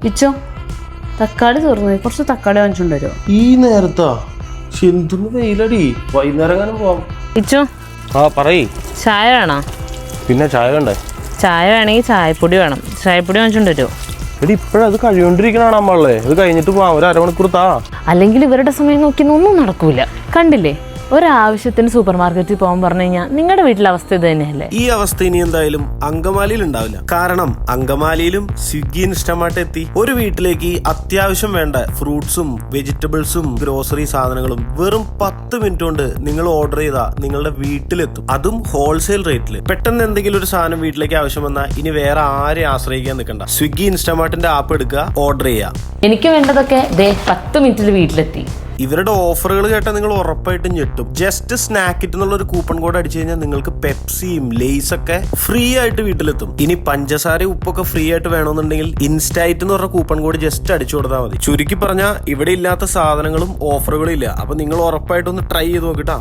ഇച്ചോ തക്കാളി തീർന്നു, കുറച്ച് തക്കാളി വാങ്ങിച്ചോണ്ട് വരുമോ? ഈ നേരത്താ? എന്തൊന്ന് വെയിലടി, വൈകുന്നേരം എങ്ങനെ പോവാം. ഇച്ചോ പറയ്. ചായ വേണോ? പിന്നെ ചായ വേണ്ടേ? ചായ വേണമെങ്കിൽ ചായപ്പൊടി വേണം, ചായപ്പൊടി വാങ്ങിച്ചോണ്ട് വരുമോ? എടി ഇപ്പഴത് കഴിയോണ്ടിരിക്കണാണ് നമ്മളെ, അത് കഴിഞ്ഞിട്ട് പോവാം, ഒരു അരമണിക്കൂർ താ. അല്ലെങ്കിൽ ഇവരുടെ സമയം നോക്കി ഒന്നും നടക്കൂല. കണ്ടില്ലേ, ഒരാവശ്യത്തിന് സൂപ്പർ മാർക്കറ്റിൽ പോകാൻ പറഞ്ഞു കഴിഞ്ഞാൽ നിങ്ങളുടെ വീട്ടിലെ അവസ്ഥ ഇത് തന്നെയല്ലേ? ഈ അവസ്ഥ ഇനി എന്തായാലും അങ്കമാലിയിൽ ഉണ്ടാവില്ല. കാരണം അങ്കമാലിയിലും സ്വിഗ്ഗി ഇൻസ്റ്റമാർട്ട് എത്തി. ഒരു വീട്ടിലേക്ക് അത്യാവശ്യം വേണ്ട ഫ്രൂട്ട്സും വെജിറ്റബിൾസും ഗ്രോസറി സാധനങ്ങളും വെറും 10 മിനിറ്റ് കൊണ്ട് നിങ്ങൾ ഓർഡർ ചെയ്താൽ നിങ്ങളുടെ വീട്ടിലെത്തും. അതും ഹോൾസെയിൽ റേറ്റിൽ. പെട്ടെന്ന് എന്തെങ്കിലും ഒരു സാധനം വീട്ടിലേക്ക് ആവശ്യം വന്നാൽ ഇനി വേറെ ആരെയും ആശ്രയിക്കാൻ നിൽക്കണ്ട. സ്വിഗ്ഗി ഇൻസ്റ്റമാർട്ടിന്റെ ആപ്പ് എടുക്കുക, ഓർഡർ ചെയ്യുക. എനിക്ക് വേണ്ടതൊക്കെ 10 മിനിറ്റിൽ വീട്ടിലെത്തി. ഇവരുടെ ഓഫറുകൾ കേട്ടാൽ നിങ്ങൾ ഉറപ്പായിട്ടും ഞെട്ടും. ജസ്റ്റ് സ്നാക്കിറ്റ് എന്നുള്ള ഒരു കൂപ്പൺ കോഡ് അടിച്ചു കഴിഞ്ഞാൽ നിങ്ങൾക്ക് പെപ്സിയും ലേസ് ഒക്കെ ഫ്രീ ആയിട്ട് വീട്ടിലെത്തും. ഇനി പഞ്ചസാര ഉപ്പൊക്കെ ഫ്രീ ആയിട്ട് വേണമെന്നുണ്ടെങ്കിൽ ഇൻസ്റ്റൈറ്റ് എന്ന് പറഞ്ഞ കൂപ്പൺ കോഡ് ജസ്റ്റ് അടിച്ചു കൊടുത്താൽ മതി. ചുരുക്കി പറഞ്ഞാൽ ഇവിടെ ഇല്ലാത്ത സാധനങ്ങളും ഓഫറുകളും ഇല്ല. അപ്പൊ നിങ്ങൾ ഉറപ്പായിട്ടൊന്ന് ട്രൈ ചെയ്ത് നോക്കിട്ടാ.